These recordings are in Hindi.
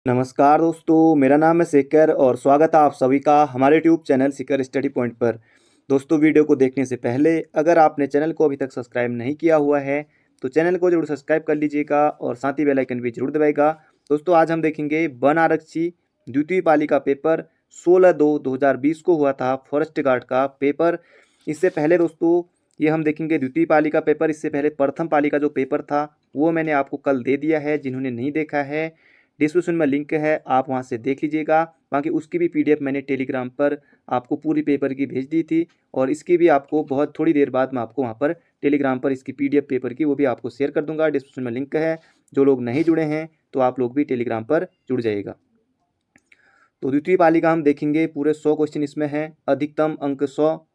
नमस्कार दोस्तों, मेरा नाम है शेखर और स्वागत है आप सभी का हमारे YouTube channel Shekhar study point पर। दोस्तों, वीडियो को देखने से पहले अगर आपने चैनल को अभी तक सब्सक्राइब नहीं किया हुआ है तो चैनल को जरूर सब्सक्राइब कर लीजिएगा और साथ ही बेल आइकन भी जरूर दबाएगा। दोस्तों, आज हम देखेंगे वन आरक्षी द्वितीय पाली का पेपर 16/2/2020 को हुआ था, फॉरेस्ट गार्ड का पेपर। इससे पहले दोस्तों ये हम देखेंगे द्वितीय पाली का पेपर। इससे पहले प्रथम पाली का जो पेपर था वो मैंने आपको कल दे दिया है। जिन्होंने नहीं देखा है, डिस्क्रिप्शन में लिंक है, आप वहां से देख लीजिएगा। बाकी उसकी भी पीडीएफ मैंने टेलीग्राम पर आपको पूरी पेपर की भेज दी थी और इसकी भी आपको बहुत थोड़ी देर बाद मैं आपको वहां पर टेलीग्राम पर इसकी पीडीएफ पेपर की वो भी आपको शेयर कर दूंगा। डिस्क्रिप्शन में लिंक है। जो लोग नहीं जुड़े हैं तो आप लोग भी टेलीग्राम पर जुड़ जाइएगा। तो द्वितीय पाली का हम देखेंगे, पूरे 100 क्वेश्चन इसमें है, अधिकतम अंक 100।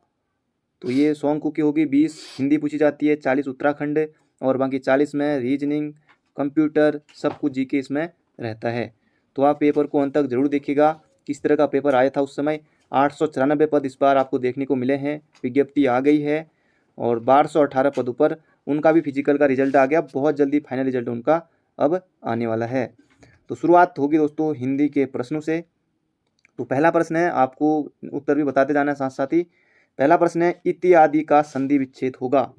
तो ये 100 अंकों की होगी। 20 हिंदी पूछी जाती है, 40 उत्तराखंड और बाकी 40 में रीजनिंग, कंप्यूटर, सब कुछ जीके इसमें रहता है। तो आप पेपर को अंत तक जरूर देखिएगा। किस तरह का पेपर आया था उस समय 894 पद इस बार आपको देखने को मिले हैं। विज्ञप्ति आ गई है और 1218 पदों पर उनका भी फिजिकल का रिजल्ट आ गया। बहुत जल्दी फाइनल रिजल्ट उनका अब आने वाला है। तो शुरुआत होगी दोस्तों हिंदी के प्रश्नों से। तो पहला प्रश्न है, आपको उत्तर भी बताते जाना है साथ साथ ही। पहला प्रश्न है, इत्यादि का संधि विच्छेद होगा।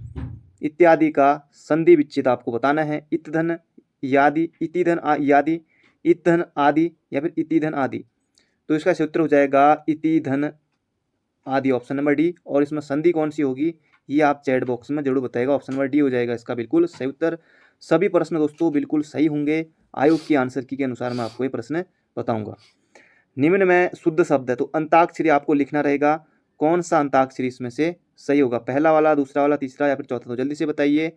इत्यादि का संधि विच्छेद आपको बताना है। इतधन यादि, इतिधन यादि, इतधन आदि या फिर इतिधन आदि। तो इसका सही उत्तर हो जाएगा इतिधन आदि, ऑप्शन नंबर डी। और इसमें संधि कौन सी होगी ये आप चैट बॉक्स में जरूर बताएगा। ऑप्शन नंबर डी हो जाएगा इसका बिल्कुल सही उत्तर। सभी प्रश्न दोस्तों बिल्कुल सही होंगे। आयोग की आंसर की के अनुसार मैं आपको ये प्रश्न बताऊंगा। निम्न में शुद्ध शब्द है, तो अंताक्षरी आपको लिखना रहेगा। कौन सा अंताक्षरी इसमें से सही होगा, पहला वाला, दूसरा वाला, तीसरा या फिर चौथा? तो जल्दी से बताइए।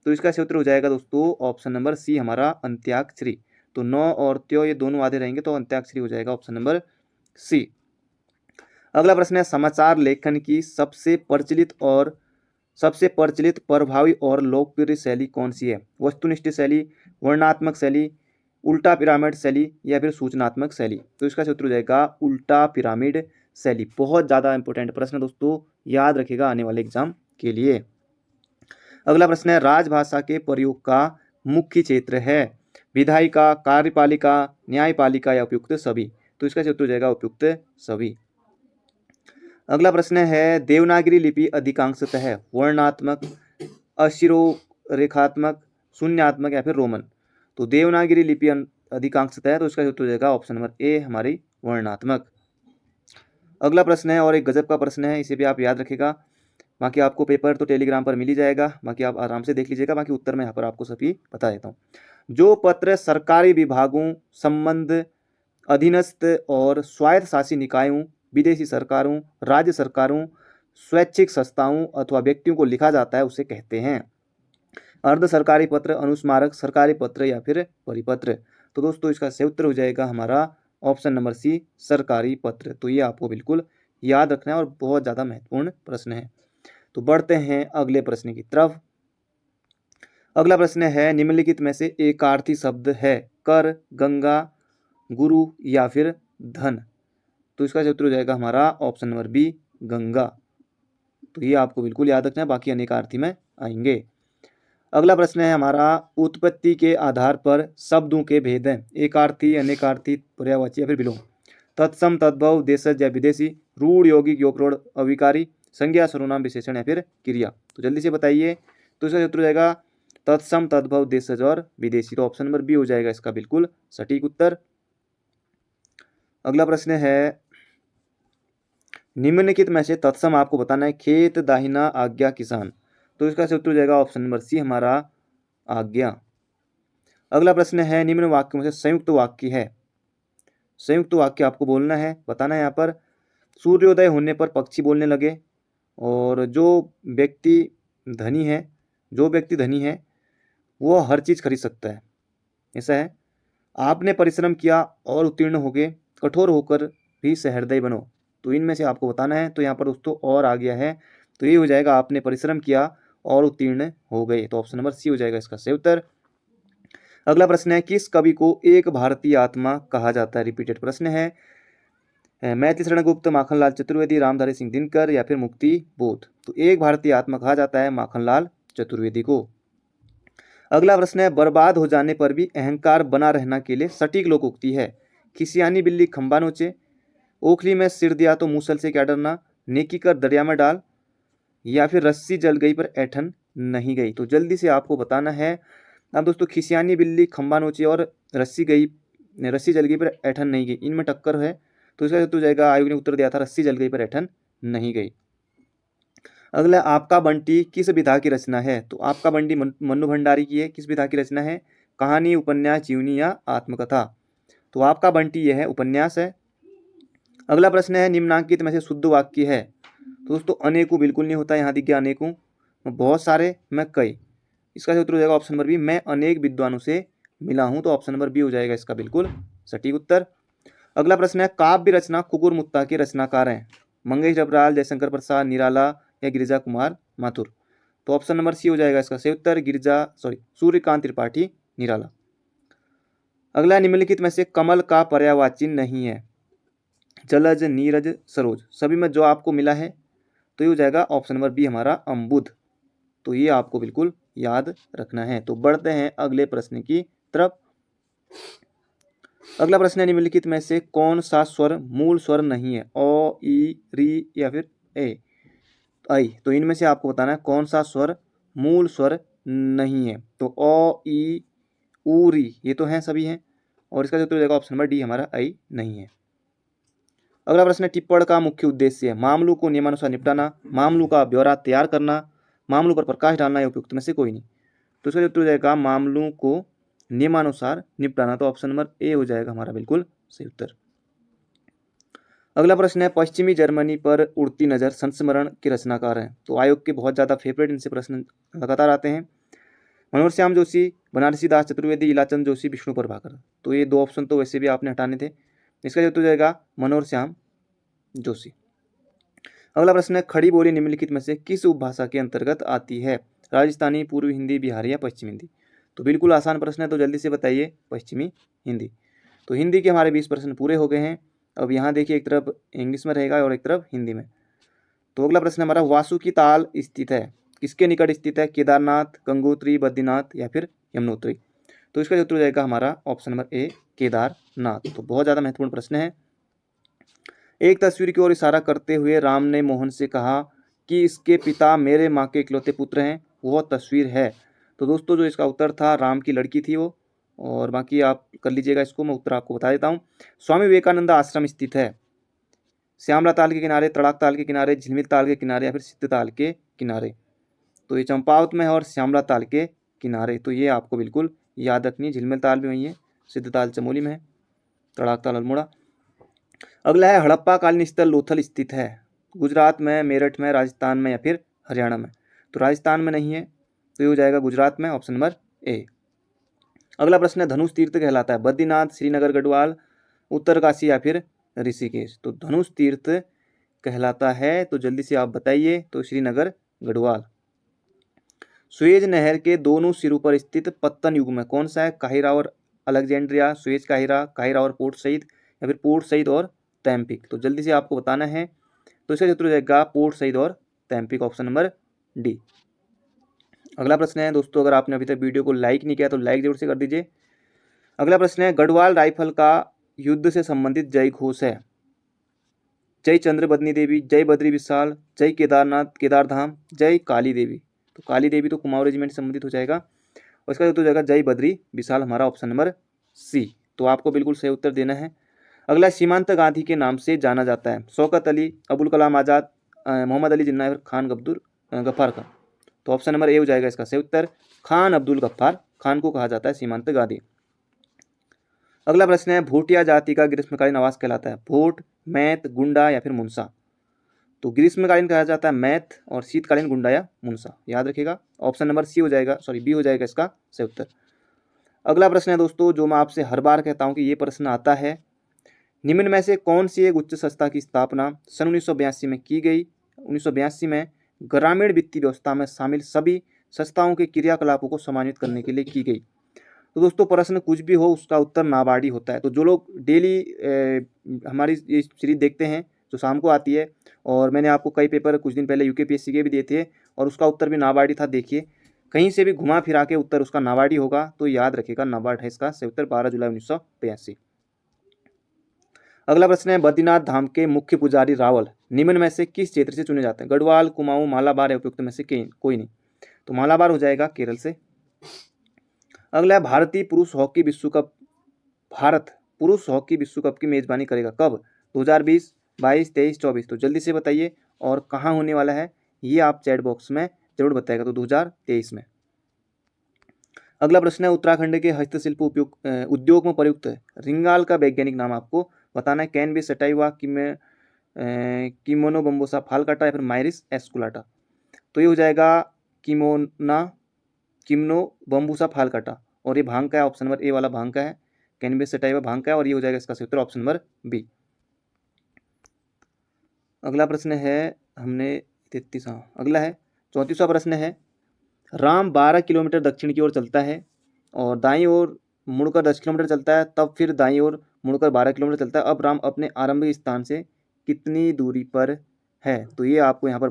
तो इसका सही उत्तर हो जाएगा दोस्तों ऑप्शन नंबर सी, हमारा अंत्याक्षरी। तो नौ और त्यो ये दोनों आधे रहेंगे तो अंत्याक्षरी हो जाएगा ऑप्शन नंबर सी। अगला प्रश्न है, समाचार लेखन की सबसे प्रचलित, प्रभावी और लोकप्रिय शैली कौन सी है? वस्तुनिष्ठ शैली, वर्णनात्मक शैली, उल्टा पिरामिड शैली या फिर सूचनात्मक शैली? तो इसका सूत्र हो जाएगा उल्टा पिरामिड शैली। बहुत ज़्यादा इंपॉर्टेंट प्रश्न दोस्तों, याद रखिएगा आने वाले एग्जाम के लिए। अगला प्रश्न है, राजभाषा के प्रयोग का मुख्य क्षेत्र है? विधायिका, कार्यपालिका, न्यायपालिका या उपयुक्त सभी? तो इसका सूत्र हो जाएगा उपयुक्त सभी। अगला प्रश्न है, देवनागरी लिपि अधिकांशतः वर्णात्मक, अशिरोरेखात्मक, शून्यात्मक या फिर रोमन? तो देवनागरी लिपि अधिकांशतः, तो इसका उत्तर हो जाएगा ऑप्शन नंबर ए, हमारी वर्णात्मक। अगला प्रश्न है और एक गजब का प्रश्न है, इसे भी आप याद रखिएगा। बाकी आपको पेपर तो टेलीग्राम पर मिल ही जाएगा, बाकी आप आराम से देख लीजिएगा। बाकी उत्तर मैं यहाँ पर आपको सभी बता देता हूँ। जो पत्र सरकारी विभागों, संबंध, अधीनस्थ और स्वायत्त शासी निकायों, विदेशी सरकारों, राज्य सरकारों, स्वैच्छिक संस्थाओं अथवा व्यक्तियों को लिखा जाता है उसे कहते हैं? अर्ध सरकारी पत्र, अनुस्मारक, सरकारी पत्र या फिर परिपत्र? तो दोस्तों इसका सही उत्तर हो जाएगा हमारा ऑप्शन नंबर सी, सरकारी पत्र। तो ये आपको बिल्कुल याद रखना है और बहुत ज़्यादा महत्वपूर्ण प्रश्न है। तो बढ़ते हैं अगले प्रश्न की तरफ। अगला प्रश्न है, निम्नलिखित में से एकार्थी शब्द है? कर, गंगा, गुरु या फिर धन? तो इसका उत्तर हो जाएगा हमारा ऑप्शन नंबर बी, गंगा। तो ये आपको बिल्कुल याद रखना है, बाकी अनेकार्थी में आएंगे। अगला प्रश्न है हमारा, उत्पत्ति के आधार पर शब्दों के भेद हैं? एकार्थी, अनेकार्थी, पर्यायवाची या फिर विलोम? तत्सम, तद्भव, देशज या विदेशी, रूढ़, यौगिक, योगरूढ़, अविकारी, संज्ञा, सर्वनाम, विशेषण या फिर क्रिया? तो जल्दी से बताइए। तो इसका उत्तर हो जाएगा तत्सम, तद्भव, देशज और विदेशी। तो ऑप्शन नंबर बी हो जाएगा इसका बिल्कुल सटीक उत्तर। अगला प्रश्न है, निम्नलिखित में से तत्सम आपको बताना है। खेत, दाहिना, आज्ञा, किसान? तो इसका उत्तर हो जाएगा ऑप्शन नंबर सी, हमारा आज्ञा। अगला प्रश्न है, निम्न वाक्यों में से संयुक्त वाक्य है? संयुक्त वाक्य आपको बोलना है, बताना है। यहाँ पर सूर्योदय होने पर पक्षी बोलने लगे और जो व्यक्ति धनी है वो हर चीज़ खरीद सकता है, ऐसा है। आपने परिश्रम किया और उत्तीर्ण हो गए, कठोर होकर भी सहृदय बनो? तो इनमें से आपको बताना है। तो यहाँ पर दोस्तों और आ गया है, तो ये हो जाएगा आपने परिश्रम किया और उत्तीर्ण हो गए। तो ऑप्शन नंबर सी हो जाएगा इसका सही उत्तर। अगला प्रश्न है, किस कवि को एक भारतीय आत्मा कहा जाता है? रिपीटेड प्रश्न है। मैथिली शरण गुप्त, माखनलाल चतुर्वेदी, रामधारी सिंह दिनकर या फिर मुक्ति बोध? तो एक भारतीय आत्मा कहा जाता है माखनलाल चतुर्वेदी को। अगला प्रश्न है, बर्बाद हो जाने पर भी अहंकार बना रहना के लिए सटीक लोकोक्ति है? खिसियानी बिल्ली खंबा नोचे, ओखली में सिर दिया तो मूसल से क्या डरना, नेकी कर दरिया में डाल, या फिर रस्सी जल गई पर ऐठन नहीं गई। तो जल्दी से आपको बताना है। अब दोस्तों खिसियानी बिल्ली खंबा नोची और रस्सी जल गई पर ऐठन नहीं गई, इनमें टक्कर है। तो इसका उत्तर जाएगा, आयोग ने उत्तर दिया था रस्सी जल गई पर ऐठन नहीं गई। अगला, आपका बंटी किस विधा की रचना है? तो आपका बंटी मन्नू भंडारी की है। किस विधा की रचना है? कहानी, उपन्यास, जीवनी या आत्मकथा? तो आपका बंटी यह है उपन्यास है। अगला प्रश्न है, निम्नांकित में से शुद्ध वाक्य है? तो दोस्तों अनेकों बिल्कुल नहीं होता, यहाँ दिख गया अनेकों, बहुत सारे, मैं कई। इसका उत्तर हो जाएगा ऑप्शन नंबर बी, मैं अनेक विद्वानों से मिला हूं। तो ऑप्शन नंबर बी हो जाएगा इसका बिल्कुल सटीक उत्तर। अगला प्रश्न है, काव्य रचना कुकुर मुत्ता के रचनाकार हैं? मंगेश डबराल, जयशंकर प्रसाद, निराला या गिरिजा कुमार माथुर? तो ऑप्शन नंबर सी हो जाएगा इसका सही उत्तर, सूर्यकांत त्रिपाठी, निराला। अगला, निम्नलिखित में से कमल का पर्यायवाची नहीं है? जलज, नीरज, सरोज, सभी में जो आपको मिला है तो ये हो जाएगा ऑप्शन नंबर बी हमारा अम्बुद। तो ये आपको बिल्कुल याद रखना है। तो बढ़ते हैं अगले प्रश्न की तरफ। अगला प्रश्न है, निम्नलिखित में से कौन सा स्वर मूल स्वर नहीं है? ओ, ई, री या फिर ए, आई? तो इनमें से आपको बताना है कौन सा स्वर मूल स्वर नहीं है। तो ओ, ई, ऊ, री ये तो हैं, सभी हैं, और इसका उत्तर हो जाएगा ऑप्शन नंबर डी हमारा आई नहीं है। अगला प्रश्न है, टिप्पण का मुख्य उद्देश्य है? मामलों को नियमानुसार निपटाना, मामलों का ब्यौरा तैयार करना, मामलों पर प्रकाश डालना या उपयुक्त में से कोई नहीं? तो इसका उत्तर हो जाएगा मामलों को नियमानुसार निपटाना। तो ऑप्शन नंबर ए हो जाएगा हमारा बिल्कुल सही उत्तर। अगला प्रश्न है, पश्चिमी जर्मनी पर उड़ती नजर संस्मरण के रचनाकार हैं? तो आयोग के बहुत ज़्यादा फेवरेट इनसे प्रश्न लगातार आते हैं। मनोहर श्याम जोशी, बनारसी दास चतुर्वेदी, इलाचंद जोशी, विष्णु प्रभाकर? तो ये दो ऑप्शन तो वैसे भी आपने हटाने थे। इसका उत्तर हो जाएगा मनोहर श्याम जोशी। अगला प्रश्न है, खड़ी बोली निम्नलिखित में से किस उपभाषा के अंतर्गत आती है? राजस्थानी, पूर्वी हिंदी, बिहारी या पश्चिमी हिंदी? तो बिल्कुल आसान प्रश्न है, तो जल्दी से बताइए। पश्चिमी हिंदी। तो हिंदी के हमारे 20% पूरे हो गए हैं। अब यहाँ देखिए, एक तरफ इंग्लिश में रहेगा और एक तरफ हिंदी में। तो अगला प्रश्न हमारा, वासुकी ताल स्थित है? किसके निकट स्थित है? केदारनाथ, गंगोत्री, बद्रीनाथ या फिर यमुनोत्री? तो इसका उत्तर हो जाएगा हमारा ऑप्शन नंबर ए, केदारनाथ। तो बहुत ज़्यादा महत्वपूर्ण प्रश्न है। एक तस्वीर की ओर इशारा करते हुए राम ने मोहन से कहा कि इसके पिता मेरे माँ के इकलौते पुत्र हैं, वह तस्वीर है। तो दोस्तों जो इसका उत्तर था, राम की लड़की थी वो, और बाकी आप कर लीजिएगा इसको, मैं उत्तर आपको बता देता हूँ। स्वामी विवेकानंद आश्रम स्थित है श्यामला ताल के किनारे, तड़ाक ताल के किनारे, झिलमिल ताल के किनारे या फिर सिद्ध ताल के किनारे? तो ये चंपावत में है और श्यामला ताल के किनारे। तो ये आपको बिल्कुल याद रखनी है। झिलमिल ताल भी वहीं है, सिद्ध ताल चमोली में है, तड़ाक ताल अल्मोड़ा। अगला है, हड़प्पा कालीन स्थल लोथल स्थित है? गुजरात में, मेरठ में, राजस्थान में या फिर हरियाणा में? तो राजस्थान में नहीं है, तो ये हो जाएगा गुजरात में, ऑप्शन नंबर ए। अगला प्रश्न है, धनुष तीर्थ कहलाता है? बद्रीनाथ, श्रीनगर, गढ़वाल, उत्तरकाशी या फिर ऋषिकेश? तो धनुष तीर्थ कहलाता है, तो जल्दी से आप बताइए। तो श्रीनगर, गढ़वाल। सुएज नहर के दोनों सिरों पर स्थित पत्तन युग में कौन सा है? काहिरा और अलेक्जेंड्रिया, सुएज काहिरा, काहिरा और पोर्ट सईद या फिर पोर्ट सईद और तैम्पिक? तो जल्दी से आपको बताना है। तो इसका उत्तर हो जाएगा पोर्ट सईद और तैम्पिक, ऑप्शन नंबर डी। अगला प्रश्न है दोस्तों, अगर आपने अभी तक वीडियो को लाइक नहीं किया तो लाइक जरूर से कर दीजिए। अगला प्रश्न है, गढ़वाल राइफल का युद्ध से संबंधित जय घोष है? जय चंद्रबदनी देवी, जय बद्री विशाल, जय केदारनाथ केदारधाम, जय काली देवी? तो काली देवी तो कुमाऊं रेजिमेंट से संबंधित हो जाएगा, और इसका उत्तर हो जाएगा जय बद्री विशाल, हमारा ऑप्शन नंबर सी। तो आपको बिल्कुल सही उत्तर देना है। अगला, सीमांत गांधी के नाम से जाना जाता है? शौकत अली, अबुल कलाम आज़ाद, मोहम्मद अली जिन्ना या फिर खान गफ्फार खान? तो ऑप्शन नंबर ए हो जाएगा इसका सही उत्तर, खान अब्दुल गफ्फार खान को कहा जाता है सीमांत गांधी। अगला प्रश्न है, भोटिया जाति का ग्रीष्मकालीन आवास कहलाता है? भोट, मैत, गुंडा या फिर मुंसा? तो ग्रीष्मकालीन कहा जाता है मैथ, और शीतकालीन गुंडा या मुंसा, याद रखिएगा। ऑप्शन नंबर सी हो जाएगा, बी हो जाएगा इसका सही उत्तर। अगला प्रश्न है दोस्तों, जो मैं आपसे हर बार कहता हूं कि ये प्रश्न आता है, निम्न में से कौन सी एक उच्च संस्था की स्थापना सन 1982 में की गई? 1982 में ग्रामीण वित्तीय व्यवस्था में शामिल सभी संस्थाओं के क्रियाकलापों को समान्वित करने के लिए की गई? तो दोस्तों प्रश्न कुछ भी हो, उसका उत्तर नाबार्ड ही होता है। तो जो लोग डेली हमारी ये सीरीज देखते हैं जो शाम को आती है, और मैंने आपको कई पेपर कुछ दिन पहले यूकेपीएससी के भी दिए थे, और उसका उत्तर भी नाबार्ड ही था। देखिए, कहीं से भी घुमा फिरा के उत्तर उसका नाबार्ड ही होगा, तो याद रखिएगा नाबार्ड है इसका सही उत्तर, 12 जुलाई 1982। अगला प्रश्न है, बद्रीनाथ धाम के मुख्य पुजारी रावल निम्न में से किस क्षेत्र से चुने जाते हैं? गढ़वाल, कुमाऊं, मालाबार या उपयुक्त में से कोई नहीं। तो मालाबार हो जाएगा केरल से। अगला है, भारत पुरुष हॉकी विश्व कप की मेजबानी करेगा कब? 2020, 22, 23, 24। तो जल्दी से बताइए और कहाँ होने वाला है ये आप चैट बॉक्स में जरूर बताएगा। तो 2023 में। अगला प्रश्न है, उत्तराखंड के हस्तशिल्प उद्योग में प्रयुक्त रिंगाल का वैज्ञानिक नाम आपको बताना है। कैनबिस सटाइवा, किमोनो बम्बोसा फालकाटा या फिर माइरिस एस्कुलाटा। तो ये हो जाएगा किमनो बम्बूसा फालकाटा, और ये भांग का है, ऑप्शन नंबर ए वाला भांग का है। कैनबिस सटाइवा भांग का है, और ये हो जाएगा इसका सही उत्तर ऑप्शन नंबर बी। अगला प्रश्न है, हमने 33, हाँ अगला है 34वां प्रश्न है, राम 12 किलोमीटर दक्षिण की ओर चलता है और दाईं ओर मुड़कर 10 किलोमीटर चलता है, तब फिर दाईं ओर मुड़कर 12 किलोमीटर चलता है। अब राम अपने आरंभिक स्थान से कितनी दूरी पर है? तो ये आपको यहाँ पर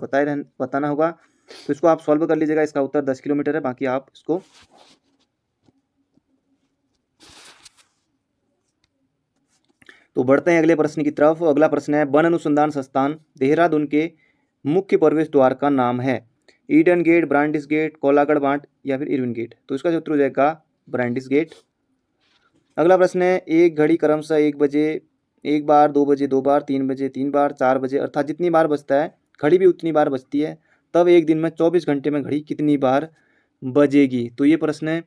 बताना होगा। तो इसको आप सॉल्व कर लीजिएगा। इसका उत्तर 10 किलोमीटर है। बाकी आप इसको तो बढ़ते हैं अगले प्रश्न की तरफ। अगला प्रश्न है, वन अनुसंधान संस्थान देहरादून के मुख्य प्रवेश द्वार का नाम है। ईडन गेट, ब्रांडिस गेट, कोलागढ़ बांट या फिर इरविन गेट। तो इसका उत्तर हो जाएगा ब्रांडिस गेट। अगला प्रश्न है, एक घड़ी क्रमशः 1 बजे 1 बार, 2 बजे 2 बार, 3 बजे 3 बार, 4 बजे अर्थात जितनी बार बजता है घड़ी भी उतनी बार बजती है, तब एक दिन में 24 घंटे में घड़ी कितनी बार बजेगी? तो ये प्रश्न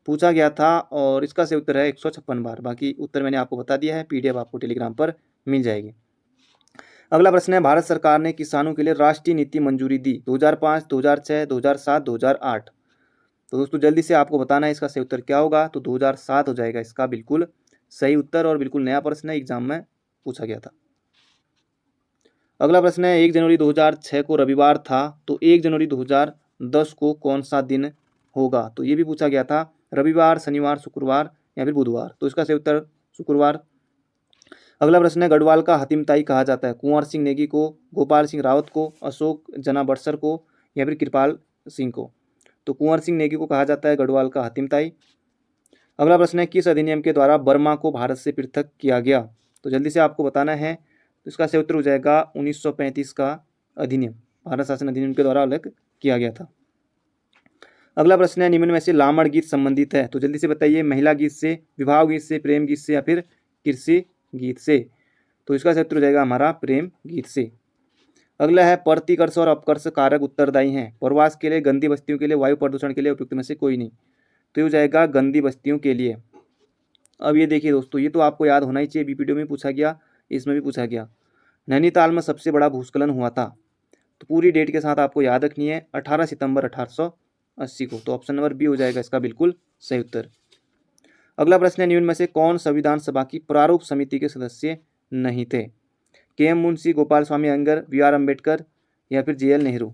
पूछा गया था और इसका सही उत्तर है 156 बार। बाकी उत्तर मैंने आपको बता दिया है, पीडीएफ आपको टेलीग्राम पर मिल जाएगी। अगला प्रश्न है, भारत सरकार ने किसानों के लिए राष्ट्रीय नीति मंजूरी दी 2005, 2006, 2007, 2008। तो दोस्तों जल्दी से आपको बताना है इसका सही उत्तर क्या होगा। तो 2007 हो जाएगा इसका बिल्कुल सही उत्तर, और बिल्कुल नया प्रश्न है, एग्जाम में पूछा गया था। अगला प्रश्न है, 1 जनवरी 2006 को रविवार था, तो 1 जनवरी 2010 को कौन सा दिन होगा? तो ये भी पूछा गया था, रविवार, शनिवार, शुक्रवार या फिर बुधवार। तो इसका सही उत्तर शुक्रवार। अगला प्रश्न है, गढ़वाल का हतिमताई कहा जाता है? कुंवर सिंह नेगी को, गोपाल सिंह रावत को, अशोक जना बड़सर को या फिर कृपाल सिंह को। तो कुंवर सिंह नेगी को कहा जाता है गढ़वाल का हतिमताई। अगला प्रश्न है, किस अधिनियम के द्वारा बर्मा को भारत से पृथक किया गया? तो जल्दी से आपको बताना है। तो इसका सही उत्तर हो जाएगा 1935 का अधिनियम, भारत शासन अधिनियम के द्वारा अलग किया गया था। अगला प्रश्न है, निम्न में से लामड़ गीत संबंधित है? तो जल्दी से बताइए, महिला गीत से, विवाह गीत से, प्रेम गीत से या फिर कृषि गीत से। तो इसका सही उत्तर हो जाएगा हमारा प्रेम गीत से। अगला है, प्रतिकर्ष और अपकर्ष कारक उत्तरदायी हैं प्रवास के लिए, गंदी बस्तियों के लिए, वायु प्रदूषण के लिए, उपयुक्त में से कोई नहीं। तो ये हो जाएगा गंदी बस्तियों के लिए। अब ये देखिए दोस्तों, ये तो आपको याद होना ही चाहिए, बीपीडीओ में पूछा गया, इसमें भी पूछा गया। नैनीताल में सबसे बड़ा भूस्खलन हुआ था, तो पूरी डेट के साथ आपको याद रखनी है 18 सितंबर 1880 को। तो ऑप्शन नंबर बी हो जाएगा इसका बिल्कुल सही उत्तर। अगला प्रश्न है, निम्न में से कौन संविधान सभा की प्रारूप समिति के सदस्य नहीं थे? के.एम. मुंशी, गोपाल स्वामी अयंगर, बी.आर. अम्बेडकर या फिर जे.एल. नेहरू।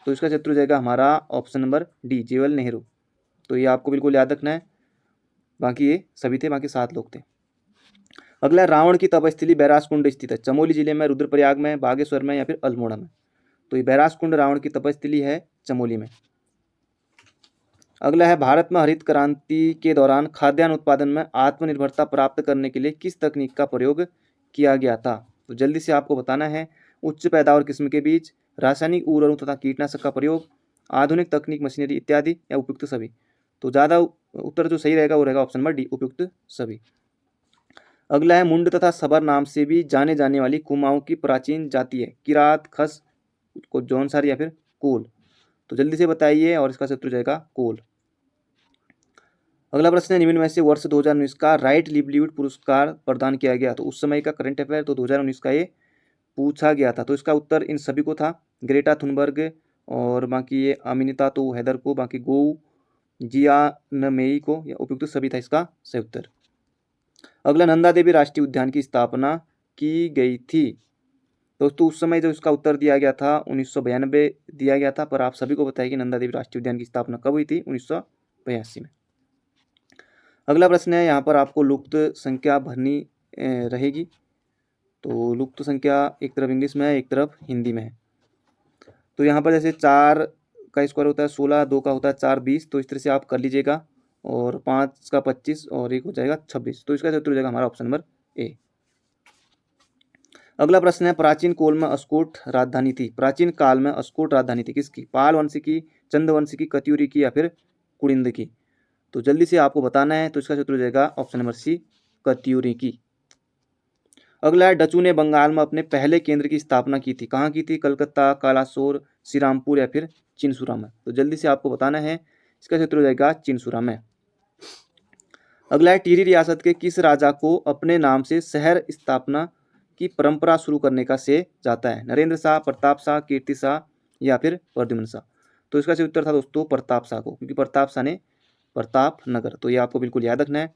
तो इसका उत्तर हो जाएगा हमारा ऑप्शन नंबर डी, जे.एल. नेहरू। तो ये आपको बिल्कुल याद रखना है। बाकी ये सभी थे, बाकी 7 लोग थे। अगला, रावण की तपस्थली बैरास कुंड स्थित है? चमोली जिले में, रुद्रप्रयाग में, बागेश्वर में या फिर अल्मोड़ा में। तो ये बैरास कुंड रावण की तपस्थली है चमोली में। अगला है, भारत में हरित क्रांति के दौरान खाद्यान्न उत्पादन में आत्मनिर्भरता प्राप्त करने के लिए किस तकनीक का प्रयोग किया गया था? तो जल्दी से आपको बताना है, उच्च पैदावार किस्म के बीज, रासायनिक उर्वरकों तथा कीटनाशक का प्रयोग, आधुनिक तकनीक, मशीनरी इत्यादि या उपयुक्त सभी। तो ज़्यादा उत्तर जो सही रहेगा वो रहेगा ऑप्शन नंबर डी, उपयुक्त सभी। अगला है, मुंड तथा सबर नाम से भी जाने जाने वाली कुमाऊं की प्राचीन जाति है? किरात, खस, को जौनसार या फिर कोल। तो जल्दी से बताइए और इसका उत्तर जाएगा कोल। अगला प्रश्न है, निम्न में से वर्ष 2019 का राइट लिवलीहुड पुरस्कार प्रदान किया गया? तो उस समय का करंट अफेयर, तो 2019 का ये पूछा गया था। तो इसका उत्तर इन सभी को था, ग्रेटा थुनबर्ग और बाकी ये अमिनिता तो हैदर को, बाकी गो जियानमेई को, या उपयुक्त सभी था इसका सही उत्तर। अगला, नंदा देवी राष्ट्रीय उद्यान की स्थापना की गई थी? दोस्तों उस समय जो इसका उत्तर दिया गया था 1992 दिया गया था, पर आप सभी को बताइए कि नंदा देवी राष्ट्रीय उद्यान की स्थापना कब हुई थी? 1982 में। अगला प्रश्न है, यहाँ पर आपको लुप्त संख्या भरनी रहेगी। तो लुप्त संख्या एक तरफ इंग्लिश में है, एक तरफ हिंदी में है। तो यहाँ पर जैसे 4 का स्क्वायर होता है 16, 2 का होता है 4, 20। तो इस तरह से आप कर लीजिएगा, और 5 का 25 और 1 हो जाएगा 26। तो इसका उत्तर हो जाएगा हमारा ऑप्शन नंबर ए। अगला प्रश्न है, प्राचीन काल में अस्कोट राजधानी थी। प्राचीन काल में अस्कोट राजधानी थी किसकी? पाल वंश की, चंद्रवंश की, कत्यूरी की या फिर कुलिंद की? तो जल्दी से आपको बताना है। तो इसका उत्तर हो जाएगा ऑप्शन नंबर सी, कत्यूरी की। अगला है, डचू ने बंगाल में अपने पहले केंद्र की स्थापना की थी। कहाँ की थी? कलकत्ता, कालासोर, श्रीरामपुर या फिर चिनसुरा में? तो जल्दी से आपको बताना है। इसका उत्तर हो जाएगा चिनसुरा में। अगला है, टिहरी रियासत के किस राजा को अपने नाम से शहर स्थापना की परंपरा शुरू करने का श्रेय जाता है? नरेंद्र शाह, प्रताप शाह, कीर्ति शाह या फिर प्रद्युम्न शाह? तो इसका सही उत्तर था दोस्तों प्रताप शाह को, क्योंकि प्रताप शाह ने प्रताप नगर, तो ये आपको बिल्कुल याद रखना है।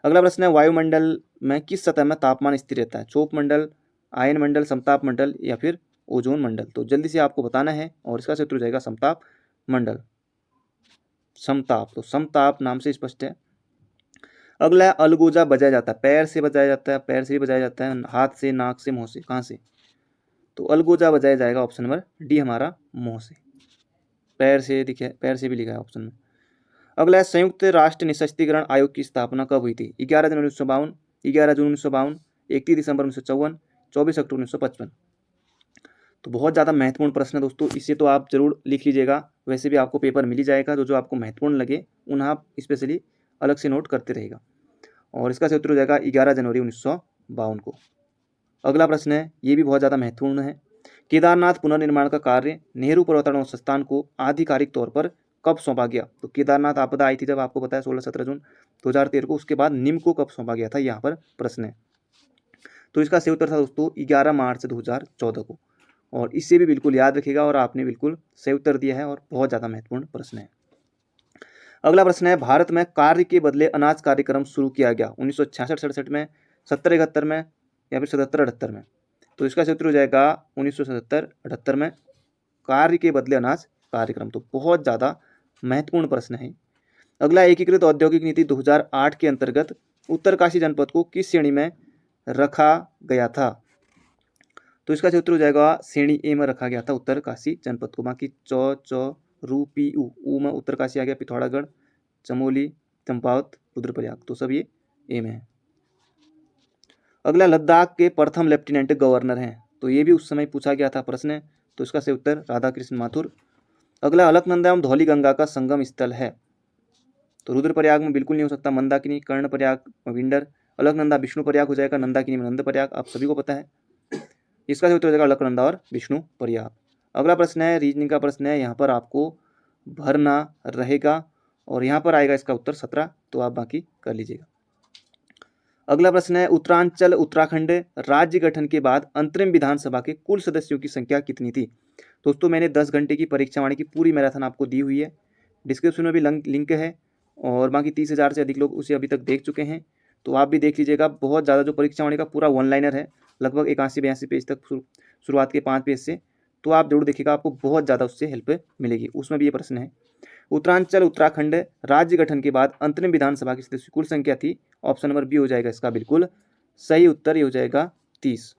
अगला प्रश्न है, वायुमंडल में किस सतह में तापमान स्थिर रहता है? क्षोभ मंडल, आयन मंडल, समताप मंडल या फिर ओजोन मंडल? तो जल्दी से आपको बताना है और इसका सही उत्तर हो जाएगा समताप मंडल, समताप। तो समताप नाम से स्पष्ट है। अगला है, अलगोजा बजाया जाता है। पैर से बजाया जाता है, पैर से भी बजाया जाता है, हाथ से, नाक से, मुंह से, कहाँ से? तो अलगोजा बजाया जाएगा ऑप्शन नंबर डी हमारा, मुंह से। पैर से दिखे, पैर से भी लिखा है ऑप्शन में। अगला है, संयुक्त राष्ट्र निशस्त्रीकरण आयोग की स्थापना कब हुई थी? 11 जनवरी 1952, 11 जून 1952, 31 दिसंबर 1954, 24 अक्टूबर 1955? तो बहुत ज़्यादा महत्वपूर्ण प्रश्न है दोस्तों, इसे तो आप जरूर लिख लीजिएगा। वैसे भी आपको पेपर मिल ही जाएगा, जो जो आपको महत्वपूर्ण लगे उन्हें आप स्पेशली अलग से नोट करते रहेगा। और इसका सही उत्तर हो जाएगा 11 जनवरी 1952 को। अगला प्रश्न है, ये भी बहुत ज़्यादा महत्वपूर्ण है। केदारनाथ पुनर्निर्माण का कार्य नेहरू पर्वतारोहण संस्थान को आधिकारिक तौर पर कब सौंपा गया? तो केदारनाथ आपदा आई थी जब, आपको पता है 16-17 जून 2013 को। उसके बाद निम को कब सौंपा गया था, यहाँ पर प्रश्न है। तो इसका सही उत्तर था दोस्तों 11 मार्च 2014 को। और इससे भी बिल्कुल याद रखिएगा, और आपने बिल्कुल सही उत्तर दिया है और बहुत ज़्यादा महत्वपूर्ण प्रश्न है। अगला प्रश्न है, भारत में कार्य के बदले अनाज कार्यक्रम शुरू किया गया 1966-67 में, 70-71 में या फिर 77-78 में? तो इसका उत्तर हो जाएगा 1977-78 में, कार्य के बदले अनाज कार्यक्रम। तो बहुत ज़्यादा महत्वपूर्ण प्रश्न है। अगला, एकीकृत औद्योगिक नीति 2008 के अंतर्गत उत्तरकाशी जनपद को किस श्रेणी में रखा गया था? तो इसका उत्तर हो जाएगा श्रेणी ए में रखा गया था उत्तरकाशी जनपद को। बाकी चौ रू पी ऊ में उत्तरकाशी आ गया, पिथौरागढ़, चमोली, चंपावत, रुद्रप्रयाग, तो सब ये ए में है। अगला, लद्दाख के प्रथम लेफ्टिनेंट गवर्नर हैं, तो ये भी उस समय पूछा गया था प्रश्न है। तो इसका सही उत्तर राधा कृष्ण माथुर। अगला, अलकनंदा एवं धौली गंगा का संगम स्थल है? तो रुद्रप्रयाग में बिल्कुल नहीं हो सकता, मंदाकिनी, कर्णप्रयाग, विंडर। अलकनंदा विष्णुप्रयाग हो जाएगा, नंदाकिनी में नंदप्रयाग, आप सभी को पता है। इसका सही उत्तर हो जाएगा अलकनंदा और विष्णुप्रयाग। अगला प्रश्न है, रीजनिंग का प्रश्न है, यहाँ पर आपको भरना रहेगा और यहाँ पर आएगा इसका उत्तर 17, तो आप बाकी कर लीजिएगा। अगला प्रश्न है, उत्तरांचल उत्तराखंड राज्य गठन के बाद अंतरिम विधानसभा के कुल सदस्यों की संख्या कितनी थी? दोस्तों, मैंने 10 घंटे की परीक्षा वाणी की पूरी मैराथन आपको दी हुई है, डिस्क्रिप्शन में भी लिंक है, और बाकी 30,000 से अधिक लोग उसे अभी तक देख चुके हैं, तो आप भी देख लीजिएगा। बहुत ज़्यादा जो परीक्षा वाणी का पूरा वन लाइनर है, लगभग 81-82 पेज तक, शुरुआत के 5 पेज से, तो आप जरूर देखिएगा, आपको बहुत ज़्यादा उससे हेल्प मिलेगी। उसमें भी ये प्रश्न है, उत्तरांचल उत्तराखंड राज्य गठन के बाद अंतरिम विधानसभा की सदस्यों की कुल संख्या थी? ऑप्शन नंबर बी हो जाएगा इसका बिल्कुल सही उत्तर, ये हो जाएगा 30।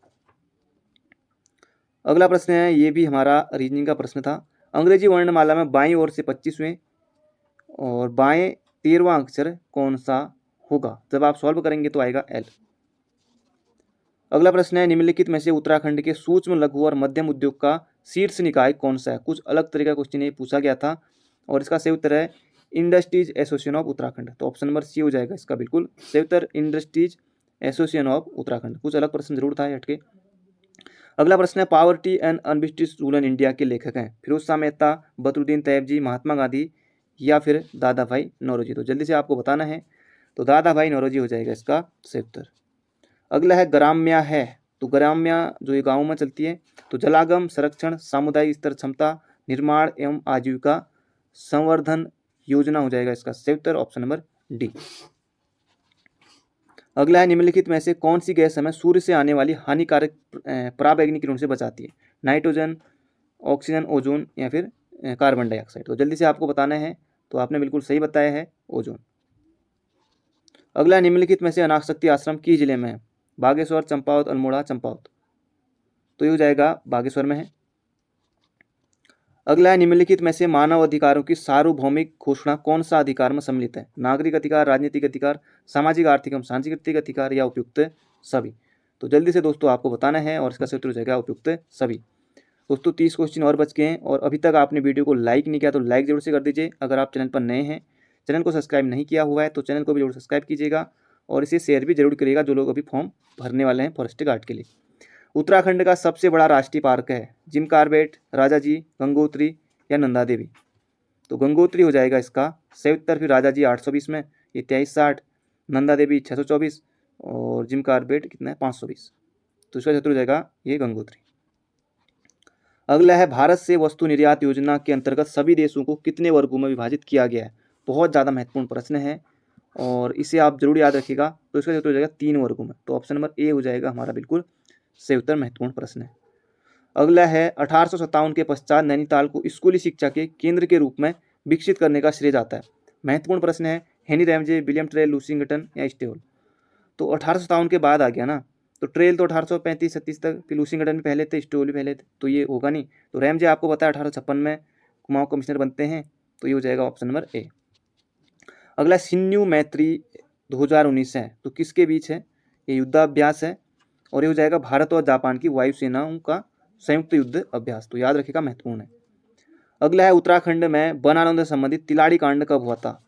अगला प्रश्न है, ये भी हमारा रीजनिंग का प्रश्न था। अंग्रेजी वर्णमाला में बाईं ओर से 25वें और बाएं 13वां अक्षर कौन सा होगा? जब आप सॉल्व करेंगे तो आएगा एल। अगला प्रश्न है, निम्नलिखित में से उत्तराखंड के सूक्ष्म लघु और मध्यम उद्योग का शीर्ष निकाय कौन सा है? कुछ अलग तरीका क्वेश्चन ये पूछा गया था, और इसका सही उत्तर है इंडस्ट्रीज एसोसिएशन ऑफ उत्तराखंड। तो ऑप्शन नंबर सी हो जाएगा इसका बिल्कुल सही उत्तर, इंडस्ट्रीज एसोसिएशन ऑफ उत्तराखंड। कुछ अलग प्रश्न जरूर था हटके। अगला प्रश्न है, poverty and un-British rule in India के लेखक हैं? फिरोज शाह मेहता, बदरुद्दीन तैयबजी, महात्मा गांधी या फिर दादा भाई नौरोजी? तो जल्दी से आपको बताना है। तो दादा भाई नौरोजी हो जाएगा इसका सही उत्तर। अगला है, ग्राम्या है, तो ग्राम्या जो ये गाँव में चलती है, तो जलागम, संरक्षण, सामुदायिक स्तर क्षमता निर्माण एवं आजीविका संवर्धन योजना हो जाएगा इसका सही उत्तर, ऑप्शन नंबर डी। अगला है, निम्नलिखित में से कौन सी गैस हमें सूर्य से आने वाली हानिकारक पराबैंगनी किरणों से बचाती है? नाइट्रोजन, ऑक्सीजन, ओजोन या फिर कार्बन डाइऑक्साइड? तो जल्दी से आपको बताना है। तो आपने बिल्कुल सही बताया है, ओजोन। अगला, निम्नलिखित में से अनाशक्ति आश्रम किस जिले में है? बागेश्वर, चंपावत, अल्मोड़ा, चंपावत? तो ये हो जाएगा बागेश्वर में है। अगला है, निम्नलिखित में से मानव अधिकारों की सार्वभौमिक घोषणा कौन सा अधिकार में सम्मिलित है? नागरिक अधिकार, राजनीतिक अधिकार, सामाजिक आर्थिक एवं सांस्कृतिक अधिकार या उपयुक्त सभी? तो जल्दी से दोस्तों आपको बताना है और इसका सही उत्तर हो जाएगा उपयुक्त सभी। दोस्तों 30 क्वेश्चन और बच गए हैं और अभी तक आपने वीडियो को लाइक नहीं किया तो लाइक जरूर से कर दीजिए। अगर आप चैनल पर नए हैं, चैनल को सब्सक्राइब नहीं किया हुआ है तो चैनल को भी जरूर सब्सक्राइब कीजिएगा और इसे शेयर भी जरूर करिएगा जो लोग अभी फॉर्म भरने वाले हैं फॉरेस्ट गार्ड के लिए। उत्तराखंड का सबसे बड़ा राष्ट्रीय पार्क है जिम कॉर्बेट, राजाजी, गंगोत्री या नंदा देवी। तो गंगोत्री हो जाएगा इसका सही उत्तर। फिर राजाजी 820 में, ये 2360, नंदा देवी 624 और जिम कॉर्बेट कितना है 520। तो इसका उत्तर हो जाएगा ये गंगोत्री। अगला है भारत से वस्तु निर्यात योजना के अंतर्गत सभी देशों को कितने वर्गों में विभाजित किया गया है। बहुत ज़्यादा महत्वपूर्ण प्रश्न है और इसे आप जरूर याद रखिएगा। तो इसका उत्तर हो जाएगा 3 वर्गों में। तो ऑप्शन नंबर ए हो जाएगा हमारा बिल्कुल सही उत्तर, महत्वपूर्ण प्रश्न है। अगला है 1857 के पश्चात नैनीताल को स्कूली शिक्षा के केंद्र के रूप में विकसित करने का श्रेय जाता है। महत्वपूर्ण प्रश्न है। Henry Ramsay, William trail, Lushington या स्टेवल। तो 1857 के बाद आ गया ना, तो ट्रेल तो 1835-36 तक, फिर लूसिंगटन भी पहले थे, स्टोल भी पहले थे, तो ये होगा नहीं। तो रैमजे आपको पता है 1856 में कुमाऊं कमिश्नर बनते हैं, तो ये हो जाएगा ऑप्शन नंबर ए। अगला सिन्यू मैत्री 2019 है, तो किसके बीच है? ये युद्धाभ्यास है और ये हो जाएगा भारत और जापान की वायुसेनाओं का संयुक्त युद्ध अभ्यास। तो याद रखिएगा, महत्वपूर्ण है। अगला है उत्तराखंड में वन आनंद से संबंधित तिलाड़ी कांड कब हुआ था?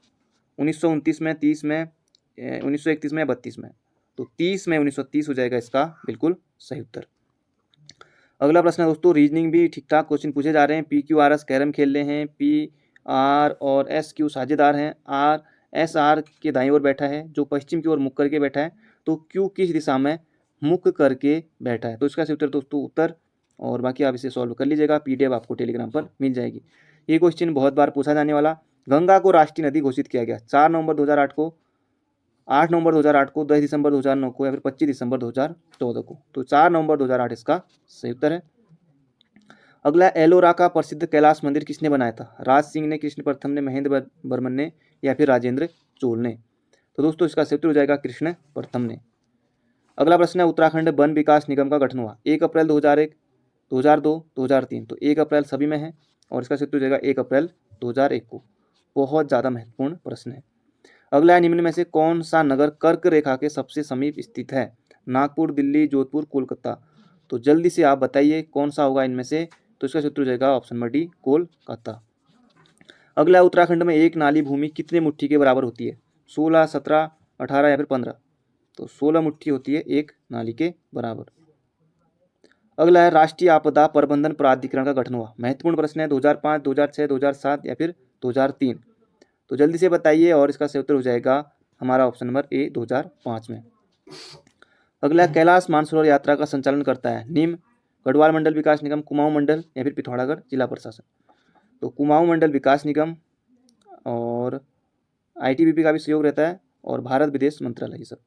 1929 में, 30 में, 1931 में या 32 में? तो 30 में 1930 हो जाएगा इसका बिल्कुल सही उत्तर। अगला प्रश्न है दोस्तों, रीजनिंग भी ठीक ठाक क्वेश्चन पूछे जा रहे हैं। PQRS कैरम खेल रहे हैं, PR और SQ साझेदार हैं, RSR के दाईं ओर बैठा है जो पश्चिम की ओर मुख करके बैठा है, तो Q किस दिशा में मुख करके बैठा है? तो इसका सही उत्तर दोस्तों उत्तर, और बाकी आप इसे सॉल्व कर लीजिएगा। PDF आपको टेलीग्राम पर मिल जाएगी। ये क्वेश्चन बहुत बार पूछा जाने वाला। गंगा को राष्ट्रीय नदी घोषित किया गया 4 नवंबर 2008 को, 8 नवंबर 2008 को, 10 दिसंबर 2009 को या फिर 25 दिसंबर 2014 को? तो 4 नवंबर 2008 इसका सही उत्तर है। अगला, एलोरा का प्रसिद्ध कैलाश मंदिर किसने बनाया था? राज सिंह ने, कृष्ण प्रथम ने, महेंद्र वर्मन ने या फिर राजेंद्र चोल ने? तो दोस्तों इसका सही उत्तर हो जाएगा कृष्ण प्रथम ने। अगला प्रश्न है, उत्तराखंड वन विकास निगम का गठन हुआ 1 अप्रैल 2001, 2002, 2003। तो 1 अप्रैल सभी में है और इसका सही उत्तर हो जाएगा 1 अप्रैल 2001 को। बहुत ज़्यादा महत्वपूर्ण प्रश्न है। अगला, निम्न में से कौन सा नगर कर्क रेखा के सबसे समीप स्थित है? नागपुर, दिल्ली, जोधपुर, कोलकाता। तो जल्दी से आप बताइए कौन सा होगा इनमें से? तो इसका उत्तर हो जाएगा ऑप्शन नंबर डी, कोलकाता। अगला, उत्तराखंड में एक नाली भूमि कितने मुट्ठी के बराबर होती है? 16, 17, 18 या फिर 15? तो 16 मुट्ठी होती है एक नाली के बराबर। अगला है, राष्ट्रीय आपदा प्रबंधन प्राधिकरण का गठन हुआ। महत्वपूर्ण प्रश्न है। 2005, 2006, 2007 या फिर 2003? तो जल्दी से बताइए और इसका सही उत्तर हो जाएगा हमारा ऑप्शन नंबर ए, 2005 में। अगला, कैलाश मानसरोवर यात्रा का संचालन करता है निम्न, गढ़वाल मंडल विकास निगम, कुमाऊं मंडल या फिर पिथौरागढ़ जिला प्रशासन? तो कुमाऊं मंडल विकास निगम और ITBP का भी सहयोग रहता है और भारत विदेश मंत्रालय सब।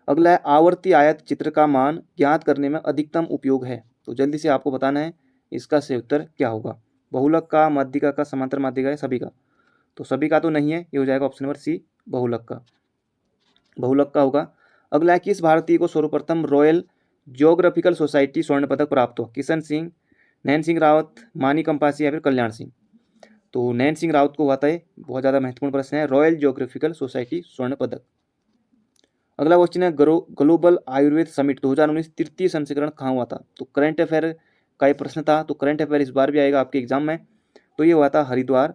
अगला है, आवर्ती आयत चित्र का मान ज्ञात करने में अधिकतम उपयोग है। तो जल्दी से आपको बताना है इसका सही उत्तर क्या होगा? बहुलक का, माध्यिका का, समांतर माध्यिका या सभी का? तो सभी का तो नहीं है, ये हो जाएगा ऑप्शन नंबर सी, बहुलक का। बहुलक का होगा। अगला है, किस भारतीय को सर्वप्रथम रॉयल जियोग्राफिकल सोसाइटी स्वर्ण पदक प्राप्त हुआ? किशन सिंह, नैन सिंह रावत, मानी कंपासी या फिर कल्याण सिंह? तो नैन सिंह रावत को हुआ था। ये बहुत ज़्यादा महत्वपूर्ण प्रश्न है, रॉयल जियोग्राफिकल सोसाइटी स्वर्ण पदक। अगला क्वेश्चन है, ग्लोबल आयुर्वेद समिट 2019 तृतीय संस्करण कहाँ हुआ था? तो करंट अफेयर का ये प्रश्न था, तो करंट अफेयर इस बार भी आएगा आपके एग्जाम में। तो ये हुआ था हरिद्वार,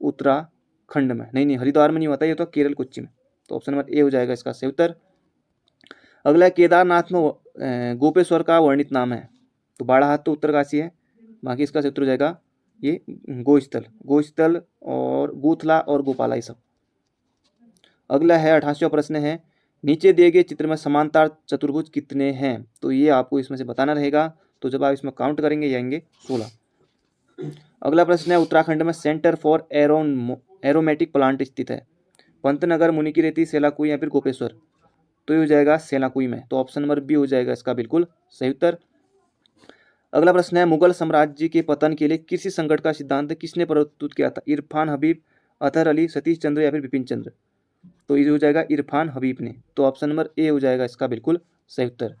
उत्तराखंड में। नहीं, हरिद्वार में नहीं हुआ था, ये तो केरल कोच्चि में। तो ऑप्शन नंबर ए हो जाएगा इसका सही उत्तर। अगला, केदारनाथ में गोपेश्वर का वर्णित नाम है? तो बाड़ाहाथ तो उत्तरकाशी है, बाकी इसका सही उत्तर हो जाएगा ये गोस्थल और गूथला और गोपाला ये सब। अगला है 88वां प्रश्न है, नीचे दिए गए चित्र में समांतर चतुर्भुज कितने हैं? तो ये आपको इसमें से बताना रहेगा। तो जब आप इसमें काउंट करेंगे ये आएंगे 16। अगला प्रश्न है, उत्तराखंड में सेंटर फॉर एरोमेटिक प्लांट स्थित है? पंतनगर, मुनिकीरेती, सेलाकुई या फिर गोपेश्वर? तो ये हो जाएगा सेलाकुई में। तो ऑप्शन नंबर बी हो जाएगा इसका बिल्कुल सही उत्तर। अगला प्रश्न है, मुगल साम्राज्य के पतन के लिए कृषि संकट का सिद्धांत किसने प्रस्तुत किया था? इरफान हबीब, अतहर अली, सतीश चंद्र या फिर बिपिन चंद्र? तो ये हो जाएगा इरफान हबीब ने। तो ऑप्शन नंबर ए हो जाएगा इसका बिल्कुल सही उत्तर।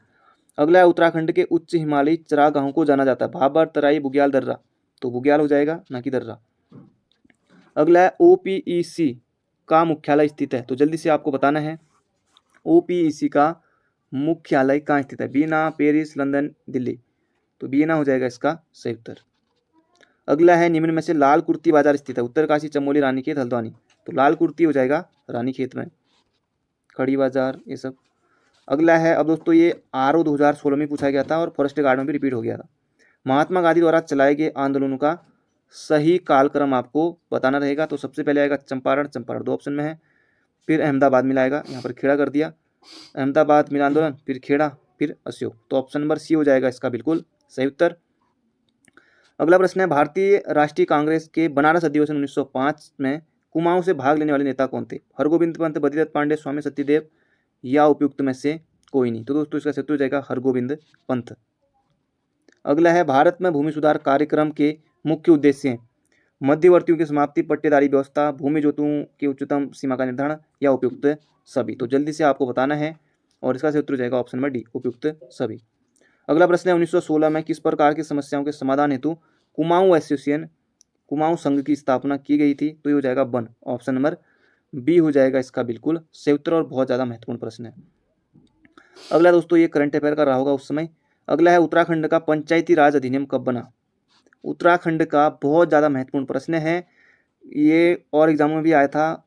अगला है, उत्तराखंड के उच्च हिमालयी चरागाहों को जाना जाता है? भाबर, तराई, बुग्याल, दर्रा? तो बुग्याल हो जाएगा, ना कि दर्रा। अगला है, OPEC का मुख्यालय स्थित है? तो जल्दी से आपको बताना है OPEC का मुख्यालय कहाँ स्थित है? Vienna, Paris, London, Delhi. तो वियना हो जाएगा इसका सही उत्तर। अगला है निम्न में से लाल कुर्ती बाजार स्थित है? उत्तरकाशी, चमोली, रानीखेत, हल्द्वानी। तो लाल कुर्ती हो जाएगा रानीखेत में, खड़ी बाजार ये सब। अगला है, अब दोस्तों ये RO 2016 में पूछा गया था और फॉरेस्ट गार्ड में भी रिपीट हो गया था। महात्मा गांधी द्वारा चलाए गए आंदोलनों का सही कालक्रम आपको बताना रहेगा। तो सबसे पहले आएगा चंपारण, चंपारण 2 ऑप्शन में है, फिर अहमदाबाद मिला आएगा, यहाँ पर खेड़ा कर दिया, अहमदाबाद मिला आंदोलन, फिर खेड़ा, फिर अशोक। तो ऑप्शन नंबर सी हो जाएगा इसका बिल्कुल सही उत्तर। अगला प्रश्न है, भारतीय राष्ट्रीय कांग्रेस के बनारस अधिवेशन 1905 में कुमाऊं से भाग लेने वाले नेता कौन थे? हरगोविंद पंत, बद्रीदत्त पांडे, स्वामी सत्यदेव या उपयुक्त में से कोई नहीं। तो दोस्तों इसका सही उत्तर हो जाएगा हरगोविंद पंत। अगला है, भारत में भूमि सुधार कार्यक्रम के मुख्य उद्देश्य हैं? मध्यवर्तियों की समाप्ति, पट्टेदारी व्यवस्था, भूमि जोतों की उच्चतम सीमा का निर्धारण या उपयुक्त सभी। तो जल्दी से आपको बताना है और इसका सही उत्तर हो जाएगा ऑप्शन नंबर डी, उपयुक्त सभी। अगला प्रश्न है, 1916 में किस प्रकार की समस्याओं के समाधान हेतु कुमाऊं एसोसिएशन, कुमाऊं संघ की स्थापना की गई थी? तो ये हो जाएगा वन, ऑप्शन नंबर बी हो जाएगा इसका बिल्कुल सही उत्तर और बहुत ज़्यादा महत्वपूर्ण प्रश्न है। अगला दोस्तों ये करंट अफेयर का रहा होगा उस समय। अगला है, उत्तराखंड का पंचायती राज अधिनियम कब बना? उत्तराखंड का बहुत ज़्यादा महत्वपूर्ण प्रश्न है ये, और एग्जाम में भी आया था,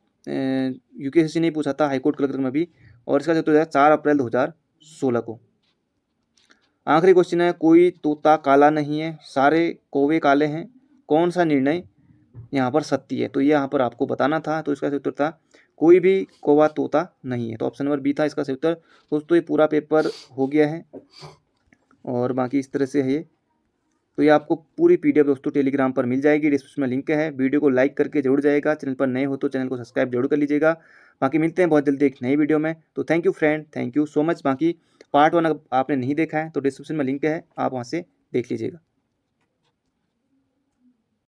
UPSC ने पूछा था, हाईकोर्ट क्लर्क में भी, और इसका उत्तर है 4 अप्रैल 2016 को। आखिरी क्वेश्चन है, कोई तोता काला नहीं है, सारे कौवे काले हैं, कौन सा निर्णय यहाँ पर सत्य है? तो ये यहाँ पर आपको बताना था। तो इसका सही उत्तर था कोई भी कौवा तोता नहीं है। तो ऑप्शन नंबर बी था इसका सही उत्तर। दोस्तों ये पूरा पेपर हो गया है और बाकी इस तरह से है ये। तो ये आपको पूरी PDF दोस्तों टेलीग्राम पर मिल जाएगी, डिस्क्रिप्शन में लिंक है। वीडियो को लाइक करके जरूर जाएगा, चैनल पर नए हो तो चैनल को सब्सक्राइब जरूर कर लीजिएगा। बाकी मिलते हैं बहुत जल्दी एक नई वीडियो में। तो thank you friend, thank you so much. बाकी पार्ट 1 आपने नहीं देखा है तो डिस्क्रिप्शन में लिंक है, आप वहाँ से देख लीजिएगा।